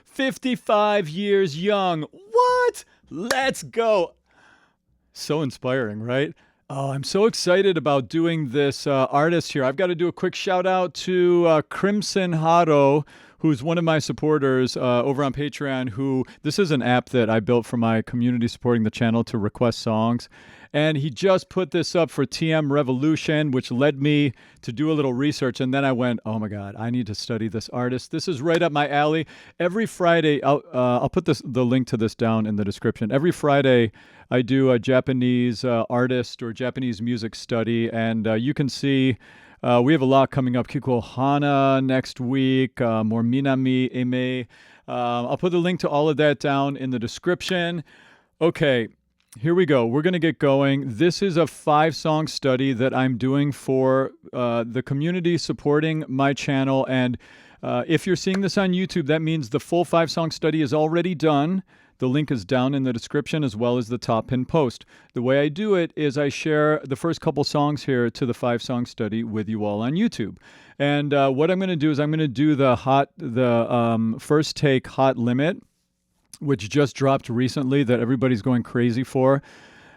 55 years young. What? Let's go. So inspiring, right? Oh, I'm so excited about doing this artist here. I've got to do a quick shout out to Crimsonharo, who's one of my supporters over on Patreon, this is an app that I built for my community supporting the channel to request songs. And he just put this up for T.M.Revolution, which led me to do a little research. And then I went, oh my God, I need to study this artist. This is right up my alley. Every Friday, I'll put the link to this down in the description. Every Friday, I do a Japanese artist or Japanese music study. And you can see we have a lot coming up. Kiko Hana next week, more Minami Eme. I'll put the link to all of that down in the description. Okay. Here we go. We're going to get going. This is a 5-song study that I'm doing for the community supporting my channel. And if you're seeing this on YouTube, that means the full 5-song study is already done. The link is down in the description as well as the top pinned post. The way I do it is I share the first couple songs here to the 5-song study with you all on YouTube. And what I'm going to do is I'm going to do the first take hot limit, which just dropped recently that everybody's going crazy for.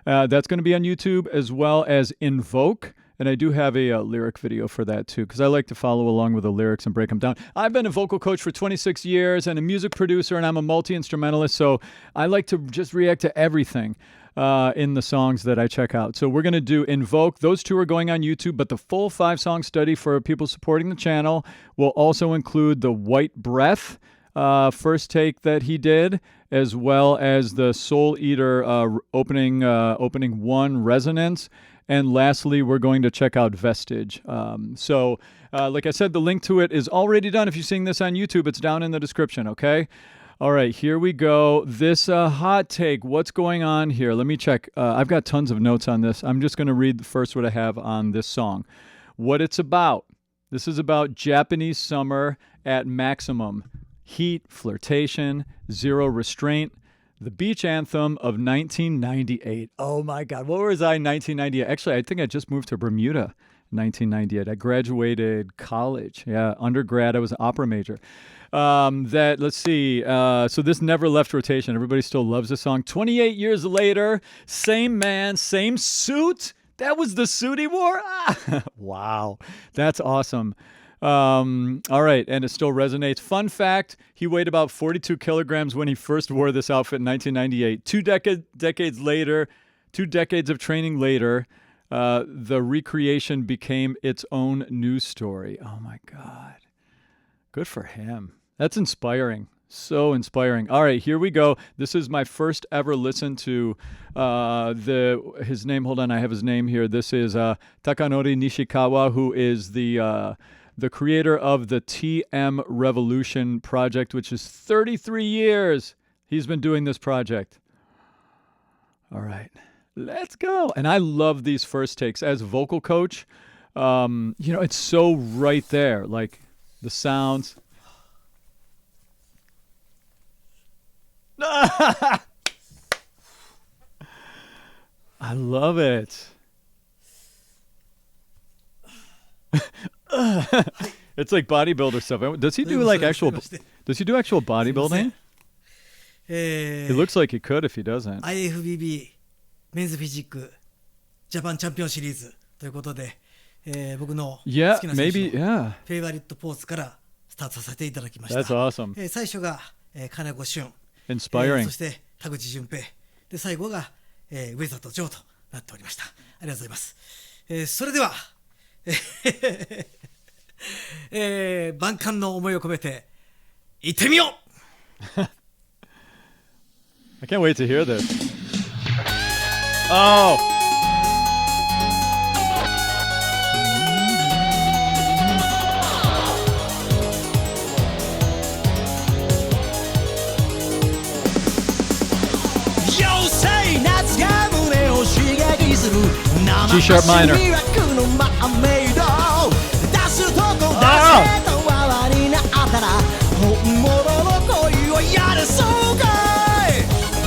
That's going to be on YouTube, as well as INVOKE. And I do have a lyric video for that too, because I like to follow along with the lyrics and break them down. I've been a vocal coach for 26 years and a music producer, and I'm a multi-instrumentalist, so I like to just react to everything in the songs that I check out. So we're going to do INVOKE. Those two are going on YouTube, but the full 5-song study for people supporting the channel will also include the White Breath first take that he did, as well as the Soul Eater opening 1 Resonance, and lastly we're going to check out Vestige. Like I said, the link to it is already done. If you're seeing this on YouTube, it's down in the description. Okay, all right, here we go. This hot take, what's going on here? Let me check. I've got tons of notes on this. I'm just going to read first what I have on this song. What it's about: this is about Japanese summer at maximum. Heat, flirtation, zero restraint. The beach anthem of 1998. Oh my God, what was I in 1998? Actually, I think I just moved to Bermuda in 1998. I graduated college. Yeah, undergrad, I was an opera major. Let's see. So this never left rotation. Everybody still loves this song. 28 years later, same man, same suit. That was the suit he wore? Wow, that's awesome. All right, and it still resonates. Fun fact, he weighed about 42 kilograms when he first wore this outfit in 1998. 2 decades later, 2 decades of training later, the recreation became its own news story. Oh my God. Good for him. That's inspiring. So inspiring. All right, here we go. This is my first ever listen to his name. Hold on, I have his name here. This is Takanori Nishikawa, who is the creator of the T.M.Revolution project, which is 33 years he's been doing this project. All right, let's go. And I love these first takes. As vocal coach, it's so right there, like the sounds. I love it. It's like bodybuilder stuff. Does he do actual bodybuilding? It looks like he could if he doesn't. IFBB メンズフィジックジャパンチャンピオンシリーズということで、僕の好きな選手のフェイバリットポーズからスタートさせていただきました。That's awesome. 最初が金子俊、Inspiring. そして田口淳平で、最後が上里城となっておりました。ありがとうございます。それでは万感の思いを込めて行ってみよう。I can't wait to hear this. Oh. G sharp minor.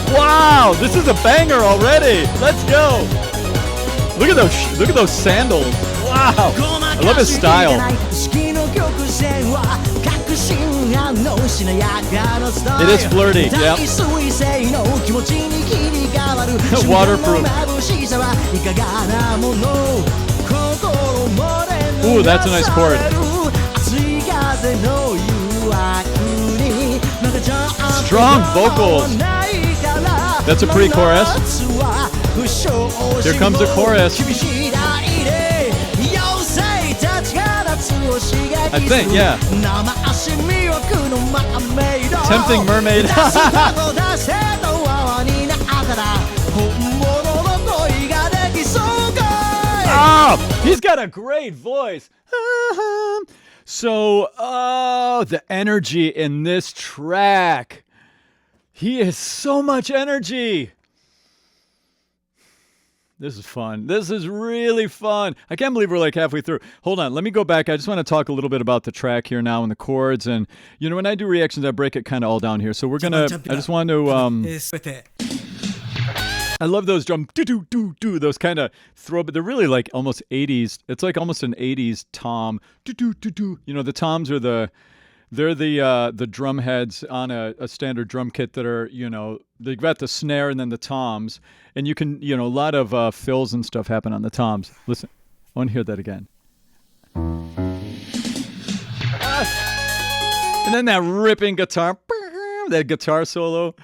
Wow, this is a banger already. Let's go. Look at those sandals. Wow. I love his style. It is flirty, yep. Waterproof. Ooh, that's a nice chord. Strong vocals. That's a pre-chorus. Here comes the chorus. I think, yeah. Tempting mermaid. Oh, he's got a great voice. So, the energy in this track. He has so much energy. This is fun. This is really fun. I can't believe we're like halfway through. Hold on. Let me go back. I just want to talk a little bit about the track here now and the chords. And, you know, when I do reactions, I break it kind of all down here. So we're going to, I just want to, I love those drum, do-do-do-do, those kind of throw, but they're really like almost 80s. It's like almost an 80s tom. Do-do-do-do. You know, the toms are they're the drum heads on a standard drum kit that are, you know, they've got the snare and then the toms. And you can, you know, a lot of fills and stuff happen on the toms. Listen, I want to hear that again. And then that ripping guitar, that guitar solo.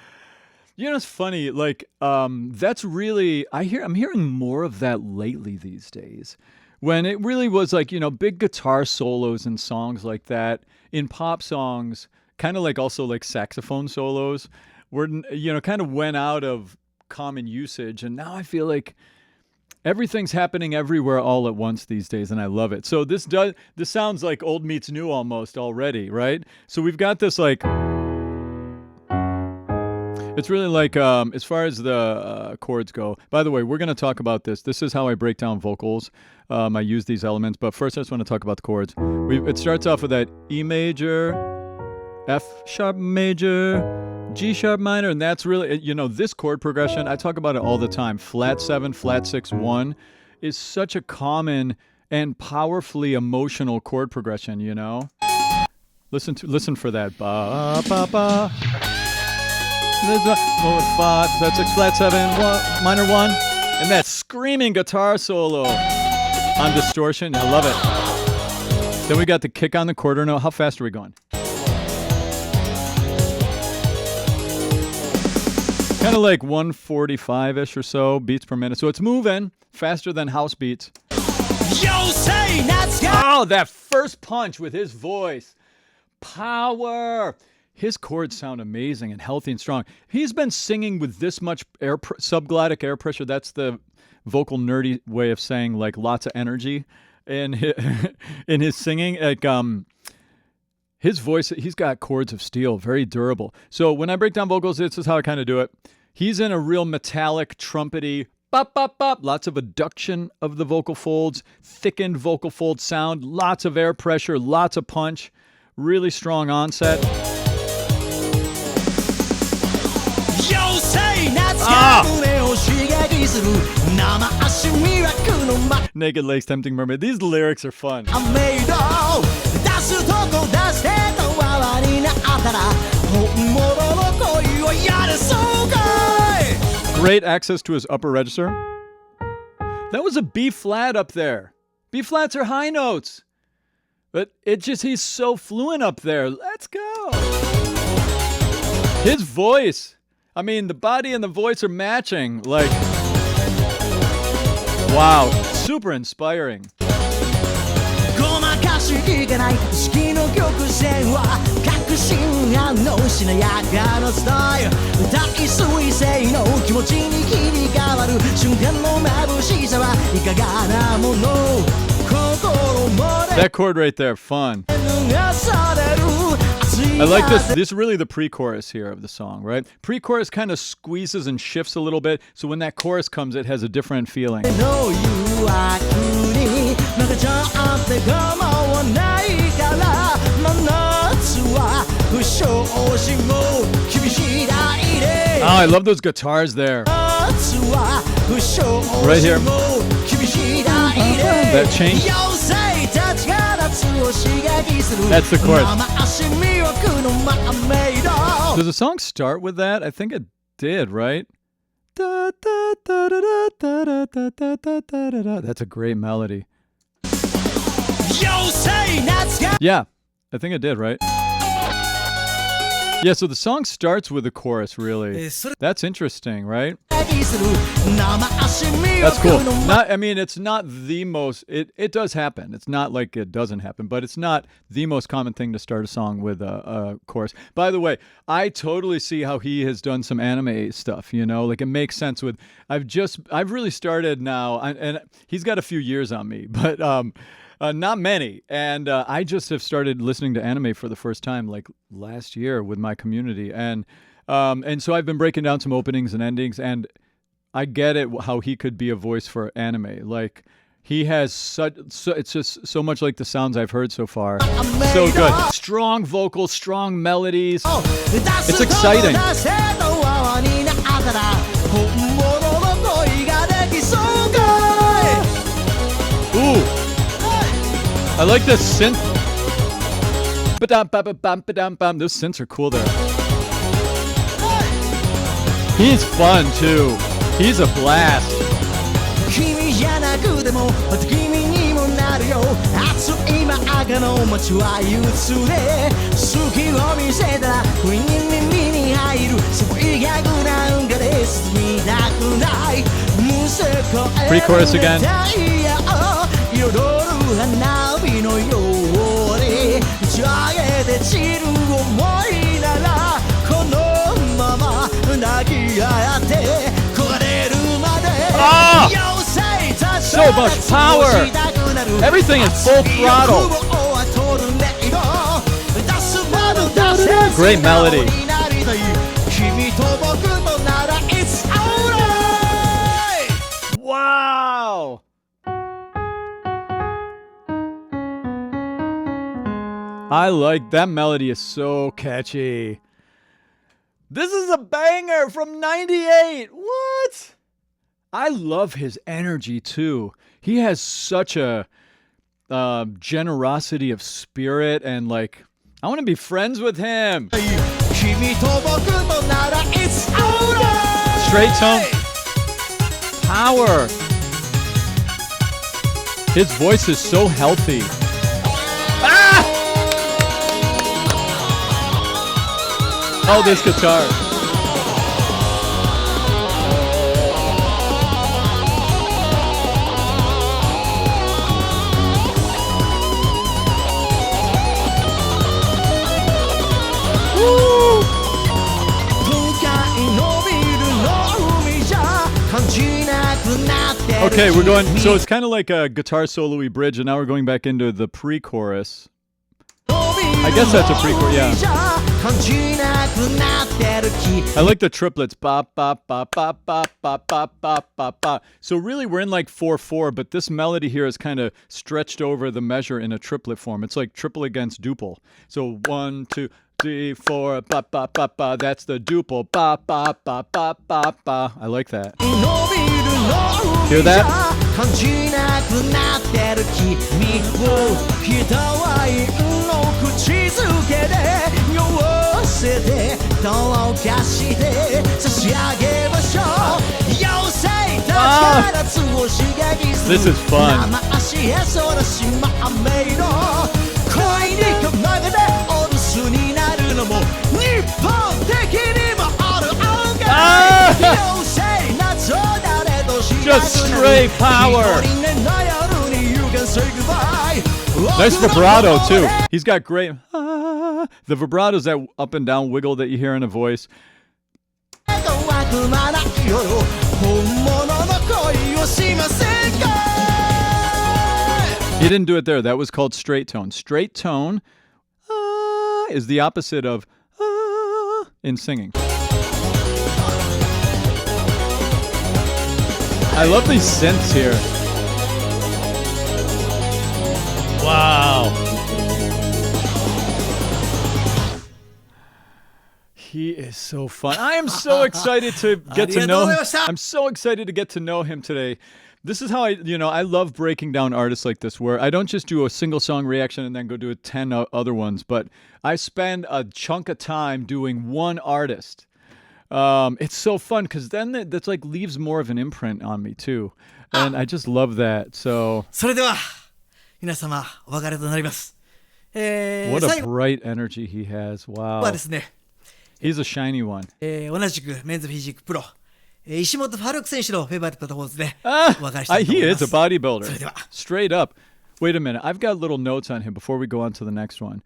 You know, it's funny, like, that's really, I'm hearing more of that lately these days. When it really was like, you know, big guitar solos and songs like that in pop songs, kind of like also like saxophone solos, were, you know, kind of went out of common usage. And now I feel like everything's happening everywhere all at once these days, and I love it. So this sounds like old meets new almost already, right? So we've got this like, it's really like, as far as the chords go, by the way, we're going to talk about this. This is how I break down vocals. I use these elements, but first I just want to talk about the chords. It starts off with that E major, F sharp major, G sharp minor, and that's really, you know, this chord progression, I talk about it all the time. Flat 7, flat 6, 1 is such a common and powerfully emotional chord progression, you know? Listen for that. Ba, ba, ba. Flat 6, flat 7, minor 1, and that screaming guitar solo on distortion. I love it. Then we got the kick on the quarter note. How fast are we going? Kind of like 145-ish or so beats per minute. So it's moving faster than house beats. Oh, that first punch with his voice. Power. His chords sound amazing and healthy and strong. He's been singing with this much subglottic air pressure. That's the vocal nerdy way of saying like lots of energy in his singing. Like his voice, he's got chords of steel, very durable. So when I break down vocals, this is how I kind of do it. He's in a real metallic, trumpety, bop, bop, bop. Lots of adduction of the vocal folds, thickened vocal fold sound, lots of air pressure, lots of punch, really strong onset. Naked Legs, Tempting Mermaid. These lyrics are fun. Great access to his upper register. That was a B flat up there. B flats are high notes. But he's so fluent up there. Let's go. His voice. I mean, the body and the voice are matching. Like, wow, super inspiring. That chord right there, fun. I like this. This is really the pre-chorus here of the song, right? Pre-chorus kind of squeezes and shifts a little bit, so when that chorus comes, it has a different feeling. Oh, I love those guitars there. Right here. That change. That's the chorus. Does the song start with that? I think it did, right? That's a great melody. Yeah, I think it did, right? Yeah, so the song starts with the chorus, really. That's interesting, right? That's cool. It's not the most... It does happen. It's not like it doesn't happen, but it's not the most common thing to start a song with a chorus. By the way, I totally see how he has done some anime stuff, you know? Like, it makes sense with... I've really started now, and he's got a few years on me, but... not many. And I just have started listening to anime for the first time like last year with my community. And so I've been breaking down some openings and endings, and I get it how he could be a voice for anime. Like, he has it's just so much like the sounds I've heard so far. So good. Strong vocals, strong melodies. It's exciting. Ooh. I like this synth. Those synths are cool there. He's fun too. He's a blast. Pre-chorus again. So much power! Everything is full throttle. Great melody. Wow! I like that melody. Is so catchy. This is a banger from '98. What? I love his energy too. He has such a generosity of spirit, and like, I want to be friends with him. Straight tone. Power. His voice is so healthy. Ah! Oh, this guitar. Okay, we're going, so it's kind of like a guitar solo-y bridge, and now we're going back into the pre-chorus. I guess that's a pre-chorus, yeah. I like the triplets. Ba, ba, ba, ba, ba, ba, ba, ba, ba, ba. So really we're in like 4/4, but this melody here is kind of stretched over the measure in a triplet form. It's like triple against duple. So 1, 2, 3, 4, ba, ba, ba, ba. That's the duple. Ba, ba, ba, ba, ba, ba. I like that. Hear that? This is fun. Just straight power. Nice vibrato too. He's got great. The vibrato is that up and down wiggle that you hear in a voice. He didn't do it there. That was called straight tone. Straight tone is the opposite of in singing. I love these synths here. Wow. He is so fun. I am so excited to get to know him. I'm so excited to get to know him today. This is how I love breaking down artists like this, where I don't just do a single song reaction and then go do 10 other ones, but I spend a chunk of time doing one artist. It's so fun because then that's like leaves more of an imprint on me too. And I just love that. So. それでは皆様お別れとなります。What a bright energy he has. Wow. はですね。He's a shiny one. 同じくメンズフィジークプロ。石本ファルク選手のフェイバリットポーズでお別れしたいと思います。He is a bodybuilder. それでは Straight up. Wait a minute. I've got little notes on him before we go on to the next one.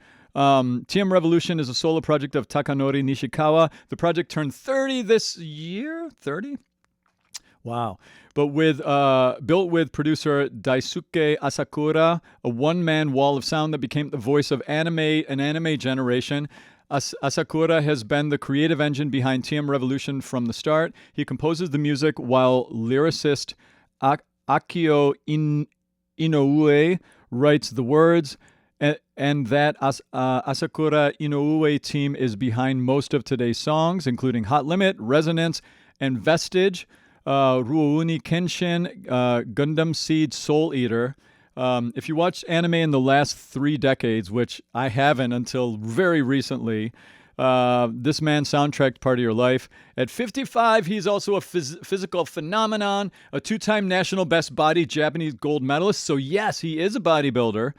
T.M.Revolution is a solo project of Takanori Nishikawa. The project turned 30 this year? 30? Wow. But built with producer Daisuke Asakura, a one-man wall of sound that became the voice of an anime generation. Asakura has been the creative engine behind T.M.Revolution from the start. He composes the music while lyricist Akio Inoue writes the words, and that Asakura Inoue team is behind most of today's songs, including Hot Limit, Resonance, and Vestige, Rurouni Kenshin, Gundam Seed, Soul Eater. If you watched anime in the last 3 decades, which I haven't until very recently, this man soundtracked part of your life. At 55, he's also a physical phenomenon, a 2-time national best body Japanese gold medalist. So yes, he is a bodybuilder.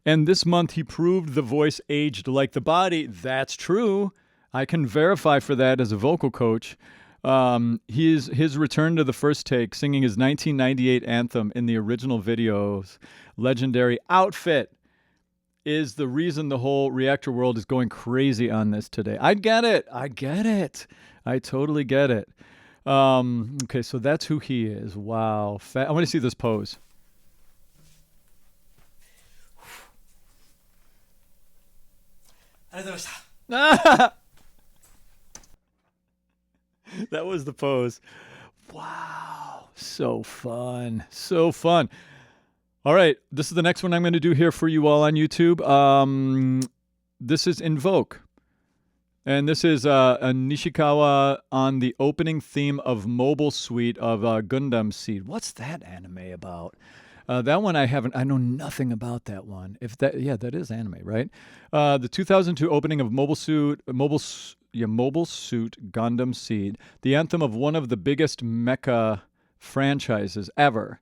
And this month, he proved the voice aged like the body. That's true. I can verify for that as a vocal coach. His return to the first take, singing his 1998 anthem in the original video's legendary outfit, is the reason the whole reactor world is going crazy on this today. I get it. I totally get it. Okay, so that's who he is. Wow. I want to see this pose. That was the pose. Wow. So fun. So fun. All right. This is the next one I'm going to do here for you all on YouTube. This is INVOKE. And this is Nishikawa on the opening theme of Mobile Suite of Gundam Seed. What's that anime about? That one I know nothing about that one. That is anime, right? The 2002 opening of Mobile Suit Gundam Seed, the anthem of one of the biggest mecha franchises ever,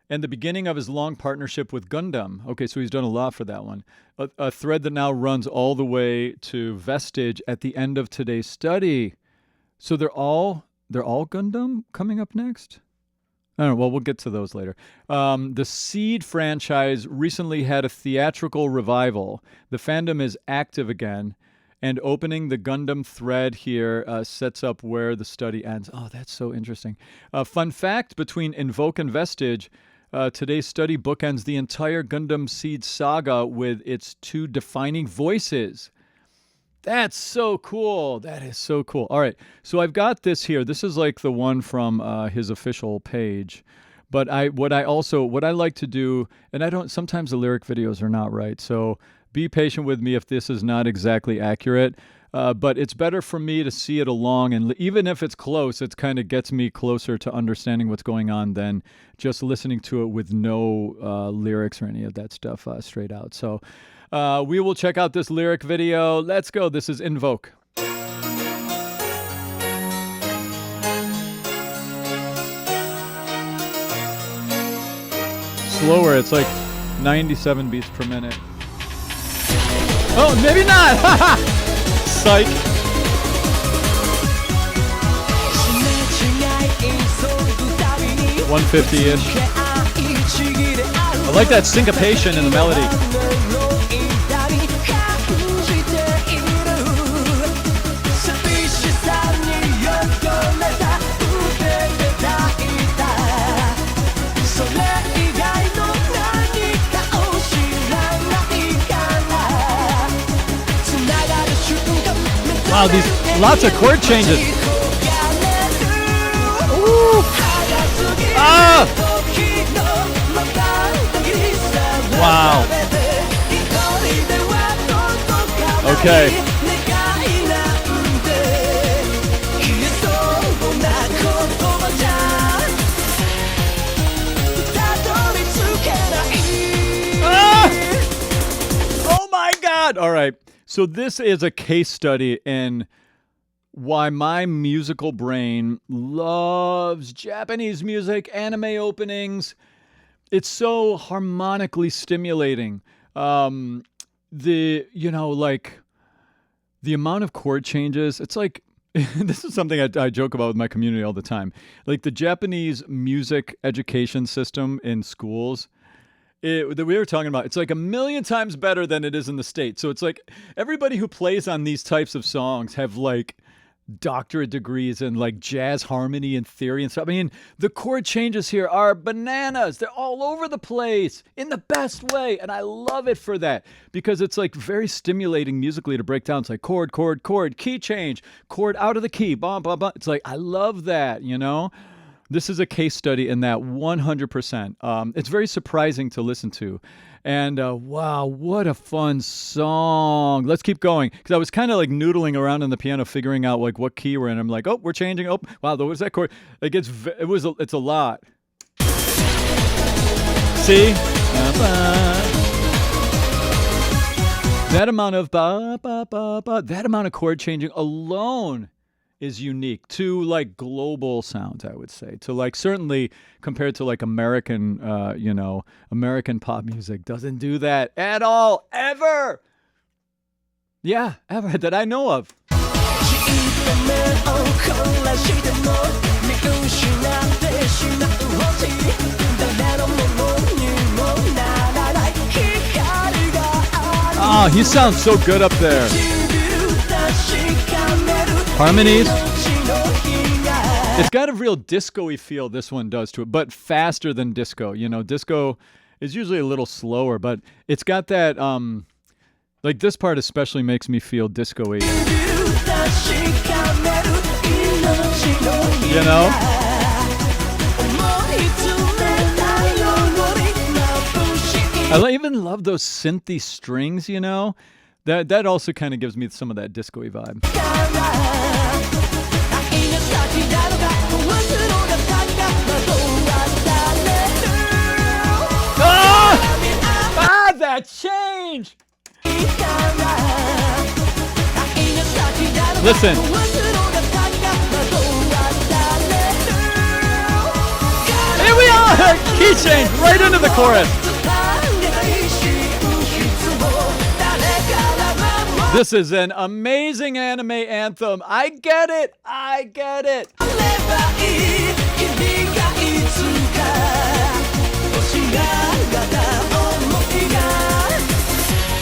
and the beginning of his long partnership with Gundam. Okay, so he's done a lot for that one. A thread that now runs all the way to Vestige at the end of today's study. So they're all Gundam coming up next? I don't know. Well, we'll get to those later. The Seed franchise recently had a theatrical revival. The fandom is active again, and opening the Gundam thread here sets up where the study ends. Oh, that's so interesting. Fun fact, between INVOKE and Vestige, today's study bookends the entire Gundam Seed saga with its 2 defining voices. That's so cool. That is so cool. All right. So I've got this here. This is like the one from his official page. But what I like to do, and sometimes the lyric videos are not right. So be patient with me if this is not exactly accurate. But it's better for me to see it along. And even if it's close, it kind of gets me closer to understanding what's going on than just listening to it with no lyrics or any of that stuff straight out. So we will check out this lyric video. Let's go. This is INVOKE. Slower. It's like 97 beats per minute. Oh, maybe not. Psych. $150-ish. I like that syncopation in the melody. Wow, lots of chord changes. Ooh. Ah! Wow. Okay. What? All right. So this is a case study in why my musical brain loves Japanese music, anime openings. It's so harmonically stimulating. The amount of chord changes, it's like, this is something I joke about with my community all the time. Like the Japanese music education system in schools, that we were talking about, it's like 1,000,000 times better than it is in the States. So it's like everybody who plays on these types of songs have like doctorate degrees in like jazz harmony and theory and stuff. I mean, the chord changes here are bananas. They're all over the place in the best way. And I love it for that because it's like very stimulating musically to break down. It's like chord, chord, chord, key change, chord out of the key, blah, blah, blah. It's like, I love that, you know? This is a case study in that 100%. It's very surprising to listen to. And wow, what a fun song. Let's keep going. Because I was kind of like noodling around on the piano, figuring out like what key we're in. I'm like, oh, we're changing. Oh, wow, what was that chord? Like it's a lot. See? That amount of that amount of chord changing alone is unique to like global sounds, I would say. To like certainly compared to like American, American pop music doesn't do that at all, ever. Yeah, ever that I know of. Oh, he sounds so good up there. Harmonies. It's got a real disco-y feel, this one does to it, but faster than disco. You know, disco is usually a little slower, but it's got that, like this part especially makes me feel disco-y. You know? I even love those synthy strings, you know? That also kind of gives me some of that disco-y vibe. That change! Listen. Here we are! Key change right into the chorus. This is an amazing anime anthem. I get it. I get it.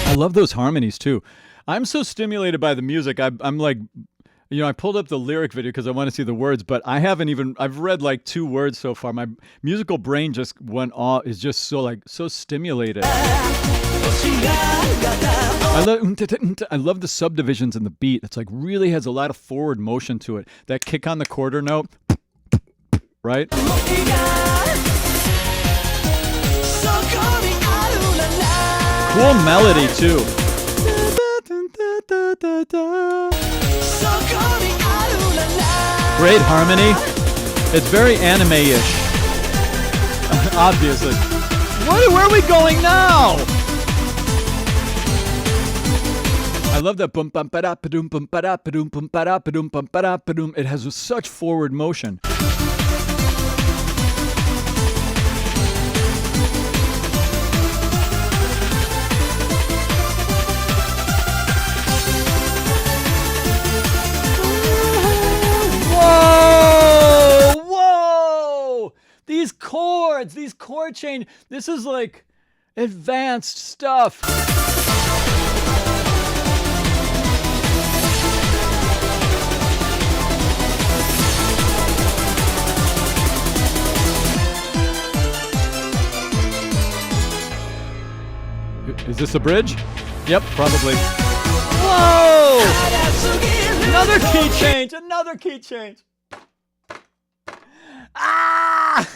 I love those harmonies too. I'm so stimulated by the music. I'm like, I pulled up the lyric video because I want to see the words, but I've read like 2 words so far. My musical brain just went off, is just so stimulated. I love the subdivisions in the beat. It's like really has a lot of forward motion to it. That kick on the quarter note, right? Cool melody too. Great harmony. It's very anime-ish. Obviously. Where are we going now? I love that boom bum ba da ba doom bum ba da ba doom bum ba da ba doom bum ba da ba doom. It has such forward motion. Whoa! These chords, these chord change. This is like advanced stuff. Is this a bridge? Yep, probably. Whoa! Another key change! Another key change! Ah!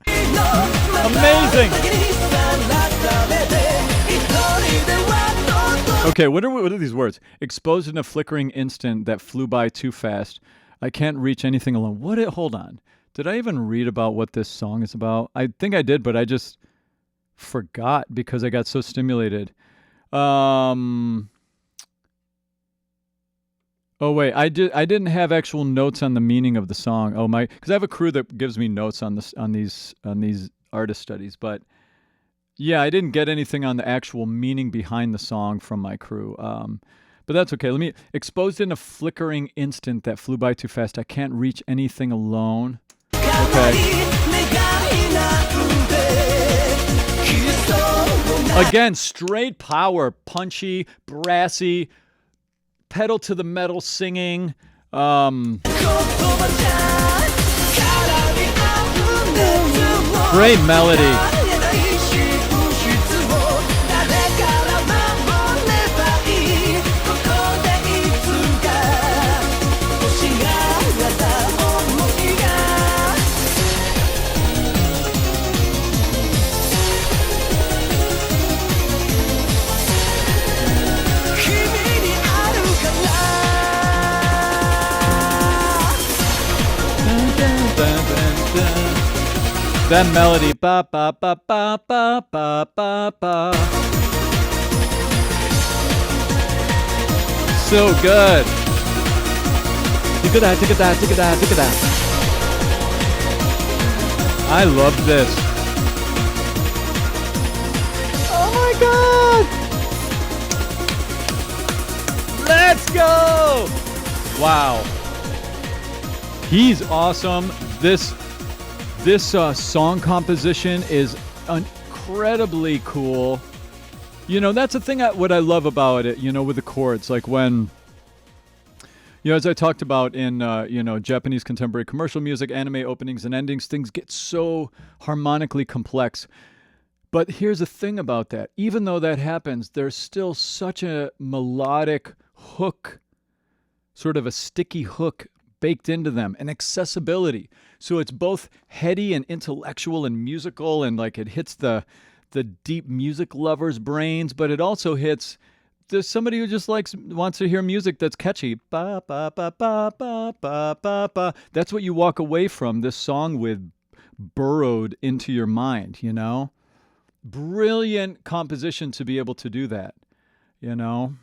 Amazing! Okay, what are these words? Exposed in a flickering instant that flew by too fast. I can't reach anything alone. Hold on. Did I even read about what this song is about? I think I did, but I just forgot because I got so stimulated. Oh wait, I didn't have actual notes on the meaning of the song. Oh my, because I have a crew that gives me notes on these artist studies, but yeah, I didn't get anything on the actual meaning behind the song from my crew. But that's okay. Let me exposed in a flickering instant that flew by too fast. I can't reach anything alone. Okay. Again, straight power, punchy, brassy, pedal to the metal singing. Great melody. That melody, ba ba ba ba ba ba ba ba. So good. Look at that, look at that, look at that, look at that. I love this. Oh my God! Let's go! Wow. He's awesome. This song composition is incredibly cool. You know, that's the thing, what I love about it, you know, with the chords. Like when, you know, as I talked about in, you know, Japanese contemporary commercial music, anime openings and endings, things get so harmonically complex. But here's the thing about that. Even though that happens, there's still such a melodic hook, sort of a sticky hook baked into them, and accessibility. So it's both heady and intellectual and musical, and like it hits the deep music lovers' brains, but it also hits there's somebody who just wants to hear music that's catchy. Ba ba ba ba ba ba ba ba. That's what you walk away from this song with, burrowed into your mind, you know? Brilliant composition to be able to do that, you know?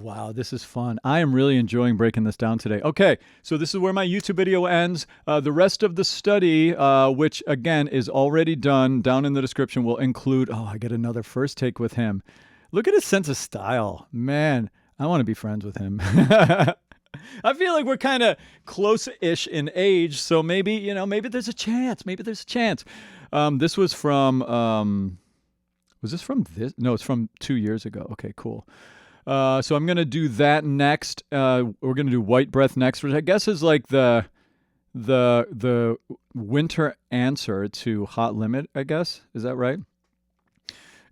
Wow, this is fun. I am really enjoying breaking this down today. Okay, so this is where my YouTube video ends. The rest of the study, which again is already done, down in the description, will include, I get another first take with him. Look at his sense of style. Man, I want to be friends with him. I feel like we're kind of close-ish in age, so maybe, you know, maybe there's a chance. Maybe there's a chance. This was from, was this from this? No, it's from 2 years ago. Okay, cool. So I'm going to do that next. We're going to do White Breath next, which I guess is like the winter answer to Hot Limit, I guess. Is that right?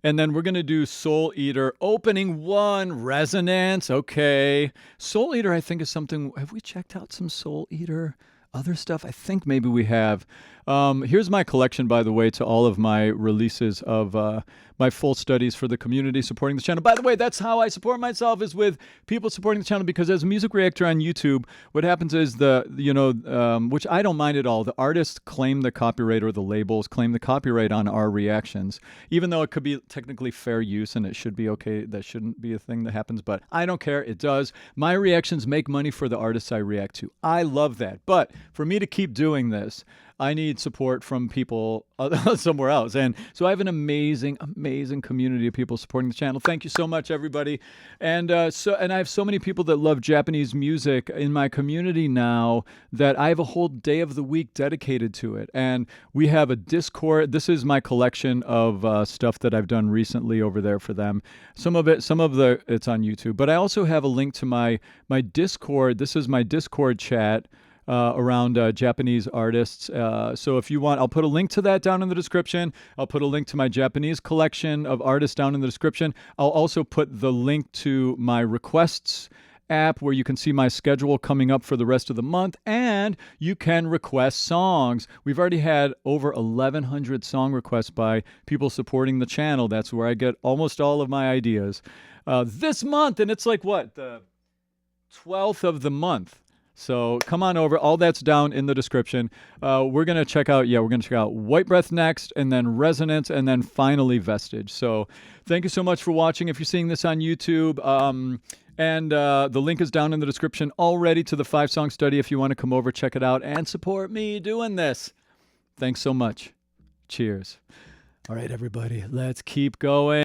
And then we're going to do Soul Eater, opening 1, Resonance. Okay. Soul Eater, I think, is something. Have we checked out some Soul Eater? Other stuff? I think maybe we have. Here's my collection, by the way, to all of my releases of my full studies for the community supporting the channel. By the way, that's how I support myself, is with people supporting the channel, because as a music reactor on YouTube, what happens is which I don't mind at all, the artists claim the copyright, or the labels claim the copyright on our reactions, even though it could be technically fair use and it should be okay. That shouldn't be a thing that happens, but I don't care. It does. My reactions make money for the artists I react to. I love that. But for me to keep doing this, I need support from people somewhere else. And so I have an amazing, amazing community of people supporting the channel. Thank you so much, everybody. And I have so many people that love Japanese music in my community now that I have a whole day of the week dedicated to it. And we have a Discord. This is my collection of stuff that I've done recently over there for them. It's on YouTube. But I also have a link to my Discord. This is my Discord chat around Japanese artists. So if you want, I'll put a link to that down in the description. I'll put a link to my Japanese collection of artists down in the description. I'll also put the link to my requests app, where you can see my schedule coming up for the rest of the month, and you can request songs. We've already had over 1,100 song requests by people supporting the channel. That's where I get almost all of my ideas this month, and it's like, what, the 12th of the month. So come on over. All that's down in the description. We're going to check out White Breath next, and then Resonance, and then finally Vestige. So thank you so much for watching. If you're seeing this on YouTube, and the link is down in the description already to the 5-song study if you want to come over, check it out, and support me doing this. Thanks so much. Cheers. All right, everybody, let's keep going.